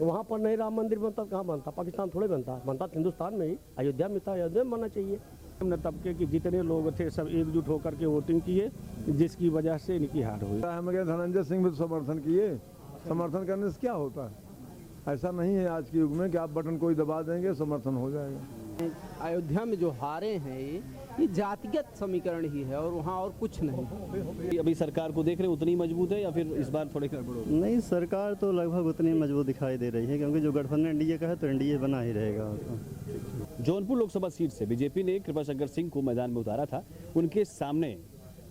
वहाँ पर नहीं राम मंदिर बनता, कहाँ बनता? पाकिस्तान थोड़े बनता, बनता हिंदुस्तान में ही, अयोध्या में था, अयोध्या में बनना चाहिए। निम्न तबके के जितने लोग थे सब एकजुट होकर के वोटिंग किए, जिसकी वजह से इनकी हार हुई। हमें धनंजय सिंह भी समर्थन किए, समर्थन करने से क्या होता है? ऐसा नहीं है आज के युग में कि आप बटन कोई दबा देंगे समर्थन हो जाएगा। अयोध्या में जो हारे हैं ये जातिगत समीकरण ही है और वहाँ और कुछ नहीं। अभी सरकार को देख रहे उतनी मजबूत है या फिर इस बार थोड़े गड़बड़ होगी? नहीं, सरकार तो लगभग उतनी मजबूत दिखाई दे रही है, क्योंकि जो गठबंधन एनडीए का है तो एनडीए बना ही रहेगा। जौनपुर लोकसभा सीट से बीजेपी ने कृपाशंकर सिंह को मैदान में उतारा था। उनके सामने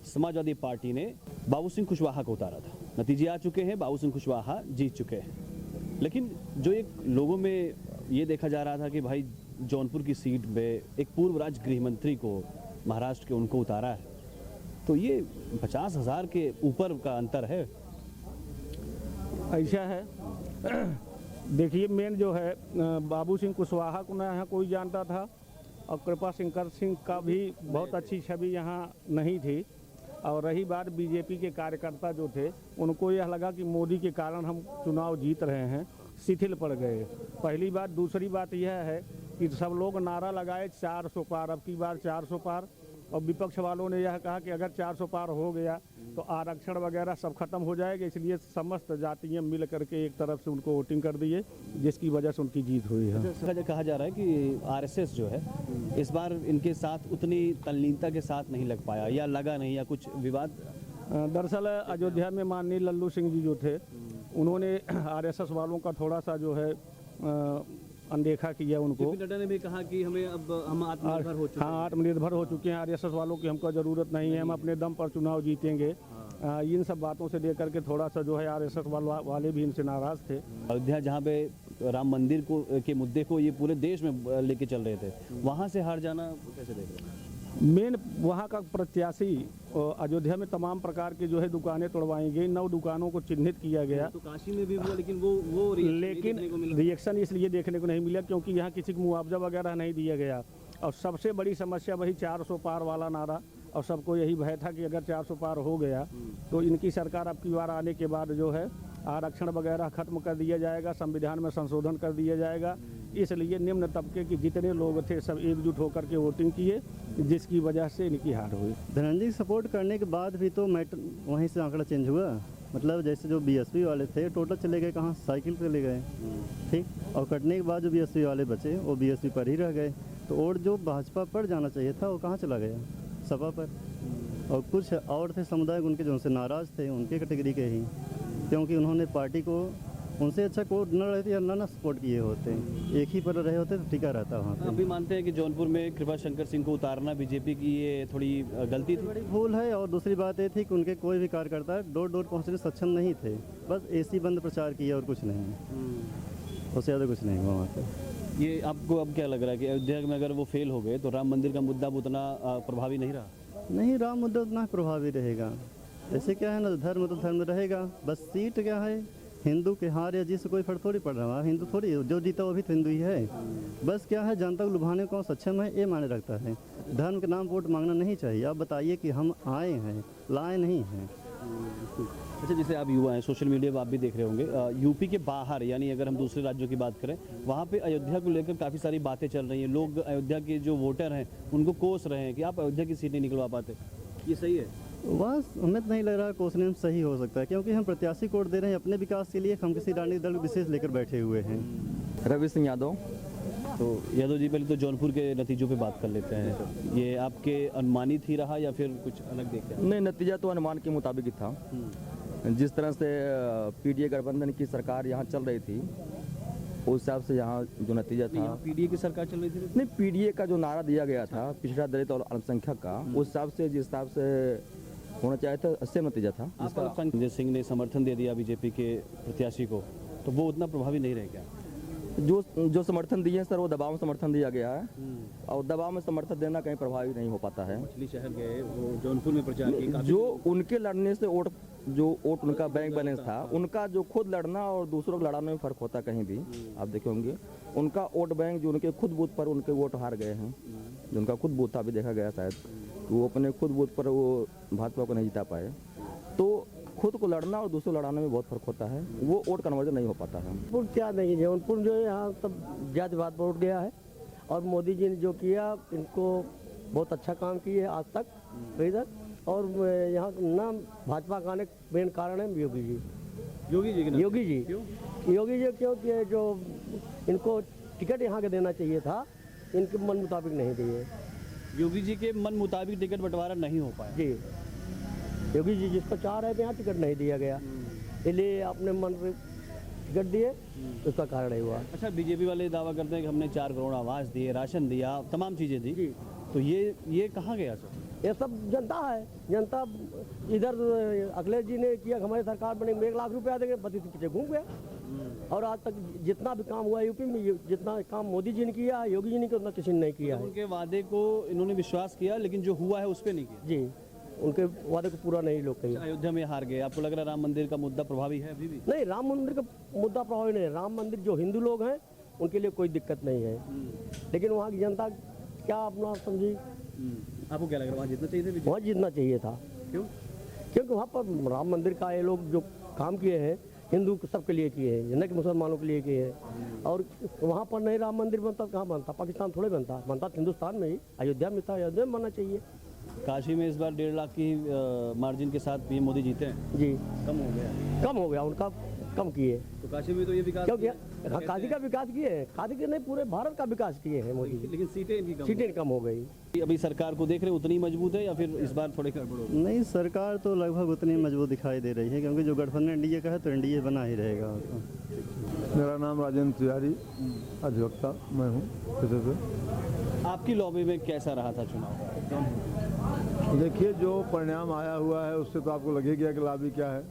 समाजवादी पार्टी ने बाबू सिंह कुशवाहा को उतारा था। नतीजे आ चुके हैं, बाबू सिंह कुशवाहा जीत चुके हैं। लेकिन जो एक लोगों में ये देखा जा रहा था कि भाई जौनपुर की सीट में एक पूर्व राज्य गृह मंत्री को महाराष्ट्र के उनको उतारा है, तो ये 50,000 के ऊपर का अंतर है। ऐसा है देखिए, मेन जो है बाबू सिंह कुशवाहा को ना यहाँ कोई जानता था और कृपाशंकर सिंह का भी बहुत अच्छी छवि यहाँ नहीं थी। और रही बात बीजेपी के कार्यकर्ता जो थे, उनको यह लगा कि मोदी के कारण हम चुनाव जीत रहे हैं, शिथिल पड़ गए। पहली बात। दूसरी बात यह है कि सब लोग नारा लगाए 400 पार, अब की बार 400 पार, और विपक्ष वालों ने यह कहा कि अगर 400 पार हो गया तो आरक्षण वगैरह सब खत्म हो जाएगा, इसलिए समस्त जातियां मिल करके एक तरफ से उनको वोटिंग कर दिए, जिसकी वजह से उनकी जीत हुई है। कहा जा रहा है कि आरएसएस जो है इस बार इनके साथ उतनी तल्लीनता के साथ नहीं लग पाया, या लगा नहीं, या कुछ विवाद। दरअसल अयोध्या में माननीय लल्लू सिंह जी जो थे, उन्होंने आरएसएस वालों का थोड़ा सा जो है अनदेखा किया उनको। नड्डा ने भी कहा कि हम आत्मनिर्भर हो चुके हैं। हाँ, आत्मनिर्भर हो चुके हैं, आरएसएस वालों की हमको ज़रूरत नहीं है, हम अपने दम पर चुनाव जीतेंगे। इन सब बातों से लेकर के थोड़ा सा जो है आरएसएस वाले भी इनसे नाराज़ थे। अयोध्या जहाँ पे राम मंदिर के मुद्दे को ये पूरे देश में लेके चल रहे थे, वहाँ से हार जाना कैसे देख रहे हैं? मेन वहाँ का प्रत्याशी अयोध्या में तमाम प्रकार की जो है दुकानें तोड़वाई गई, 9 दुकानों को चिन्हित किया गया। तो काशी में भी हुआ, लेकिन वो रिएक्शन इसलिए देखने को नहीं मिला क्योंकि यहाँ किसी को मुआवजा वगैरह नहीं दिया गया। और सबसे बड़ी समस्या वही 400 पार वाला नारा, और सबको यही भय था कि अगर 400 पार हो गया तो इनकी सरकार अब की बार आने के बाद जो है आरक्षण वगैरह खत्म कर दिया जाएगा, संविधान में संशोधन कर दिया जाएगा। इसलिए निम्न तबके के जितने लोग थे सब एकजुट होकर के वोटिंग किए, जिसकी वजह से इनकी हार हुई। धनंजय सपोर्ट करने के बाद भी तो मैटर वहीं से आंकड़ा चेंज हुआ। मतलब जैसे जो बीएसपी वाले थे टोटल चले गए कहाँ, साइकिल पे ले गए, ठीक। और कटने के बाद जो बीएसपी वाले बचे वो बीएसपी पर ही रह गए। तो वोट जो भाजपा पर जाना चाहिए था वो कहाँ चला गया, सपा पर। और कुछ और थे समुदाय उनके जो उनसे नाराज़ थे, उनके कैटेगरी के ही, क्योंकि उन्होंने पार्टी को उनसे अच्छा कोड न रहती या ना सपोर्ट किए होते, एक ही पर रहे होते तो टिका रहता वहाँ पे। अभी मानते हैं कि जौनपुर में कृपाशंकर सिंह को उतारना बीजेपी की ये थोड़ी गलती थी, बड़ी भूल है। और दूसरी बात ये थी कि उनके कोई भी कार्यकर्ता डोर डोर पहुँचने सक्षम नहीं थे, बस एसी बंद प्रचार किया और कुछ नहीं, उससे ज़्यादा कुछ नहीं हुआ वहाँ पर। ये आपको अब क्या लग रहा है कि अयोध्या में अगर वो फेल हो गए तो राम मंदिर का मुद्दा उतना प्रभावी नहीं रहा? नहीं, राम मुद्दा उतना प्रभावी रहेगा। ऐसे क्या है ना, धर्म तो धर्म रहेगा, बस सीट क्या है, हिंदू के हार या जिससे कोई फर्क थोड़ी पड़ रहा है। हिंदू थोड़ी, जो जीता वो भी तो हिंदू ही है। बस क्या है, जनता को लुभाने को सक्षम है, ये माने रखता है। धर्म के नाम वोट मांगना नहीं चाहिए। आप बताइए कि हम आए हैं, लाए नहीं हैं। अच्छा, जैसे आप युवा हैं, सोशल मीडिया पर आप भी देख रहे होंगे, यूपी के बाहर यानी अगर हम दूसरे राज्यों की बात करें, वहाँ पे अयोध्या को लेकर काफ़ी सारी बातें चल रही हैं। लोग अयोध्या के जो वोटर हैं उनको कोस रहे हैं कि आप अयोध्या की सीट नहीं निकलवा पाते। ये सही है? बस हमें तो नहीं लग रहा कोसने में सही हो सकता है, क्योंकि हम प्रत्याशी कोड दे रहे हैं अपने विकास के लिए। हम किसी राजनीतिक दल विशेष लेकर बैठे हुए हैं। रवि सिंह यादव। तो यादव जी, पहले तो जौनपुर के नतीजों पे बात कर लेते हैं। ये आपके अनुमानित ही रहा या फिर कुछ अलग देख रहे हैं? नहीं, नतीजा तो अनुमान के मुताबिक ही था। जिस तरह से पीडीए गठबंधन की सरकार यहाँ चल रही थी उस हिसाब से यहाँ जो नतीजा था। पीडीए की सरकार चल रही थी? नहीं, पीडीए का जो नारा दिया गया था पिछड़ा दलित और अल्पसंख्यक का, उस हिसाब से जिस हिसाब से होना चाहिए था उससे नतीजा था। संजय सिंह ने समर्थन दे दिया बीजेपी के प्रत्याशी को, तो वो उतना प्रभावी नहीं रह गया। जो समर्थन दिए सर वो दबाव में समर्थन दिया गया है, और दबाव में समर्थन देना कहीं प्रभावी नहीं हो पाता है। मछली शहर गए, वो जौनपुर में प्रचार किया। जो उनके लड़ने से वोट उनका बैंक बैलेंस था, उनका जो खुद लड़ना और दूसरों को लड़ाने में फर्क होता कहीं भी। आप देखे होंगे उनका वोट बैंक जो उनके खुद बूथ पर उनके वोट हार गए हैं, जो उनका खुद बूथ था अभी देखा गया शायद, तो वो अपने खुद बूथ पर वो भाजपा को नहीं जिता पाए। तो खुद को लड़ना और दूसरे को लड़ाने में बहुत फर्क होता है, वो वोट कन्वर्जन नहीं हो पाता है। जौनपुर क्या नहीं, जौनपुर जो है यहाँ सब जातिवाद पर उठ गया है और मोदी जी ने जो किया इनको बहुत अच्छा काम किए है आज तक इधर। और यहाँ ना भाजपा का आने का मेन कारण है योगी जी। योगी जी योगी जी क्यों कि जो इनको टिकट यहाँ के देना चाहिए था, इनके मन मुताबिक नहीं दिए। योगी जी के मन मुताबिक टिकट बंटवारा नहीं हो पाया। जी, योगी जी जिसको चाह रहे थे यहाँ टिकट नहीं दिया गया, इसलिए अपने मन पे टिकट दिए, तो उसका कारण ही हुआ। अच्छा, बीजेपी वाले दावा करते हैं कि हमने 4 करोड़ आवास दिए, राशन दिया, तमाम चीज़ें दी, जी। तो ये कहाँ गया सर? ये सब जनता है, जनता इधर अखिलेश जी ने किया, हमारी सरकार बने 1 लाख रुपया देंगे, बत्तीस के पीछे घूम गया। और आज तक जितना भी काम हुआ यूपी में, जितना काम मोदी जी ने किया, योगी जी ने किया, उतना किसी ने नहीं किया है। उनके वादे को इन्होंने विश्वास किया, लेकिन जो हुआ है उस पर नहीं किया। जी, उनके वादे को पूरा नहीं लोग कहीं। अयोध्या में हार गए, आपको लग रहा है राम मंदिर का मुद्दा प्रभावी है अभी भी? नहीं, राम मंदिर का मुद्दा प्रभावी नहीं है। राम मंदिर जो हिंदू लोग हैं उनके लिए कोई दिक्कत नहीं है, लेकिन वहाँ की जनता क्या अपना समझी। आपको क्या लग रहा है वहाँ जीतना चाहिए था? वहाँ जीतना चाहिए था। क्यों? क्योंकि वहाँ पर राम मंदिर का ये लोग जो काम किए हैं, हिंदू सबके लिए किए हैं, न कि मुसलमानों के लिए किए हैं। और वहाँ पर नहीं राम मंदिर बनता तो कहाँ बनता? पाकिस्तान थोड़े बनता, बनता हिंदुस्तान में ही, अयोध्या में था, अयोध्या में बनना चाहिए। काशी में इस बार 1.5 लाख की मार्जिन के साथ पीएम मोदी जीते हैं। जी, कम हो गया उनका कम किए। तो काशी में तो ये विकास क्योंकि हाँ, काशी का विकास किए हैं, काशी के नहीं पूरे भारत का विकास किए हैं मोदी जी। लेकिन सीटें इनकी कम सीटें कम हो गई। अभी सरकार को देख रहे हैं उतनी मजबूत है या फिर इस बार थोड़ी गड़बड़ होगी? नहीं, सरकार तो लगभग उतनी मजबूत दिखाई दे रही है, क्योंकि जो गठबंधन एनडीए का है तो एनडीए बना ही रहेगा। मेरा नाम राजेंद्र तिवारी, अधिवक्ता मैं हूँ फिर से। आपकी लॉबी में कैसा रहा था चुनाव? देखिए, जो परिणाम आया हुआ है उससे तो आपको लगेगा कि लाभी क्या है।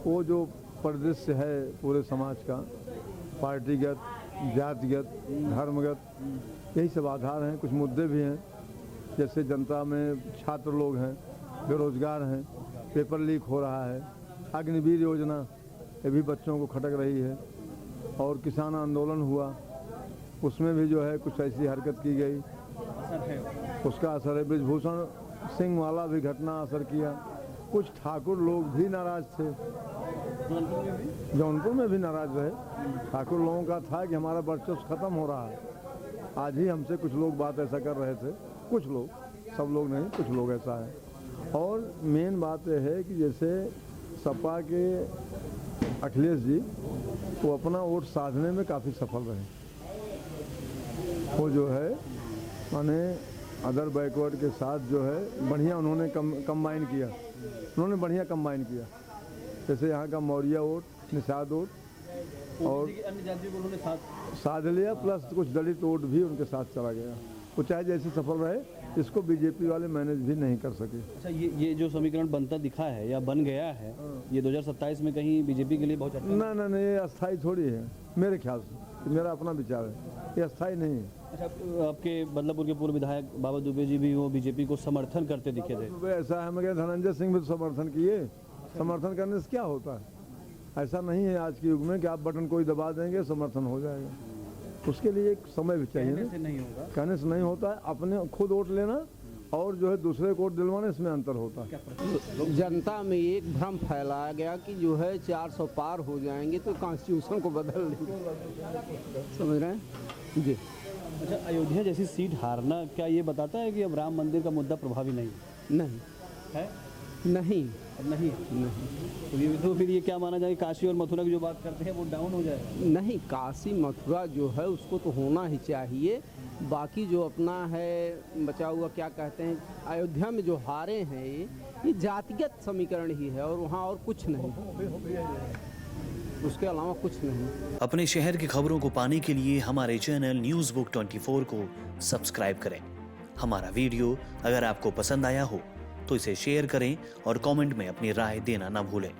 वो जो परिदृश्य है पूरे समाज का, पार्टीगत, जातिगत, धर्मगत, यही सब आधार हैं। कुछ मुद्दे भी हैं, जैसे जनता में छात्र लोग हैं, बेरोजगार हैं, पेपर लीक हो रहा है, अग्निवीर योजना ये भी बच्चों को खटक रही है, और किसान आंदोलन हुआ, उसमें भी जो है कुछ ऐसी हरकत की गई, उसका असर है। ब्रिजभूषण सिंह वाला भी घटना असर किया। कुछ ठाकुर लोग भी नाराज थे, जौनपुर में भी नाराज रहे। ठाकुर लोगों का था कि हमारा वर्चस्व खत्म हो रहा है। आज ही हमसे कुछ लोग बात ऐसा कर रहे थे, कुछ लोग, सब लोग नहीं, कुछ लोग ऐसा है। और मेन बात यह है कि जैसे सपा के अखिलेश जी वो अपना वोट साधने में काफ़ी सफल रहे। वो जो है माने अदर बैकवर्ड के साथ जो है बढ़िया उन्होंने कंबाइन किया, उन्होंने बढ़िया कंबाइन किया। जैसे यहाँ का मौर्य वोट, निषाद वोट और अन्य जातियों को उन्होंने साध लिया, प्लस कुछ दलित वोट भी उनके साथ चला गया। वो चाहे जैसे सफल रहे, इसको बीजेपी वाले मैनेज भी नहीं कर सके। अच्छा, ये जो समीकरण बनता दिखा है या बन गया है, ये 2027 में कहीं बीजेपी के लिए बहुत अच्छा? ना, ये अस्थाई थोड़ी है मेरे ख्याल से, मेरा अपना विचार है, ये अस्थाई नहीं है। अच्छा, आपके बदलापुर के पूर्व विधायक बाबा दुबे जी भी वो बीजेपी को समर्थन करते दिखे थे। ऐसा है, मगर धनंजय सिंह भी तो समर्थन किए। समर्थन करने से क्या होता है? ऐसा नहीं है आज के युग में कि आप बटन कोई दबा देंगे समर्थन हो जाएगा। उसके लिए एक समय भी चाहिए। कहने से नहीं होगा, कहने से नहीं होता है। अपने खुद वोट लेना और जो है दूसरे को वोट दिलवाने, इसमें अंतर होता है। जनता में एक भ्रम फैलाया गया कि जो है 400 पार हो जाएंगे तो कॉन्स्टिट्यूशन को बदल लेंगे, समझ रहे हैं जी। अच्छा, अयोध्या जैसी सीट हारना क्या ये बताता है कि अब राम मंदिर का मुद्दा प्रभावी नहीं नहीं है? नहीं अब नहीं तो फिर ये क्या माना जाए, काशी और मथुरा की जो बात करते हैं वो डाउन हो जाएगा? नहीं, काशी मथुरा जो है उसको तो होना ही चाहिए। बाकी जो अपना है बचा हुआ क्या कहते हैं, अयोध्या में जो हारे हैं ये जातिगत समीकरण ही है, और वहाँ और कुछ नहीं, उसके अलावा कुछ नहीं। अपने शहर की खबरों को पाने के लिए हमारे चैनल न्यूज़ बुक 24 को सब्सक्राइब करें। हमारा वीडियो अगर आपको पसंद आया हो तो इसे शेयर करें और कमेंट में अपनी राय देना ना भूलें।